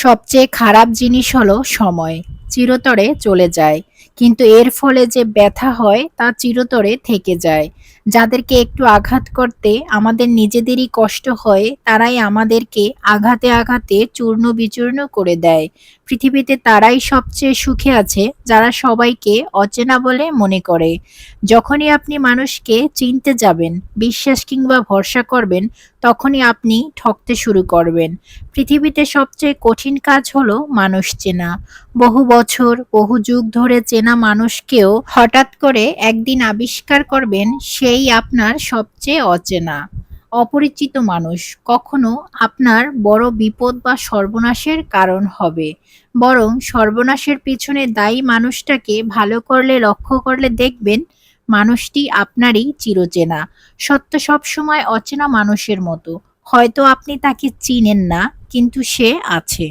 সবচেয়ে খারাপ জিনিস হলো সময়। চিরতরে চলে যায়। কিন্তু এর ফলে যে ব্যথা হয় তা চিরতরে থেকে যায়। যাদেরকে একটু আঘাত করতে আমাদের নিজেদেরই কষ্ট হয়, তারাই আমাদেরকে আঘাতে, আঘাতে চূর্ণ-বিচূর্ণ করে দেয়। পৃথিবীতে তারাই সবচেয়ে সুখে আছে, যারা সবাইকে অচেনা বলে মনে করে। যখনই আপনি মানুষকে চিনতে যাবেন, বিশ্বাস কিংবা ভরসা করবেন, তখনই আপনি ঠকতে শুরু করবেন। পৃথিবীতে সবচেয়ে কঠিন কাজ হলো মানুষ চেনা। বহু বছর, বহু যুগ ধরে চেনা মানুষকেও হঠাৎ করে একদিন আবিষ্কার করবেন সেই আপনার সবচেয়ে অচেনা। অপরিচিত মানুষ কখনো আপনার বড় বিপদ বা সর্বনাশের কারণ হবে। বরং সর্বনাশের পিছনে দায়ী মানুষটাকে ভালো করলে লক্ষ্য করলে দেখবেন মানুষটি আপনারই চিরচেনা। সত্য সবসময় অচেনা মানুষের মতো। হয়তো আপনি তাকে চিনেন না, কিন্তু সে আছে।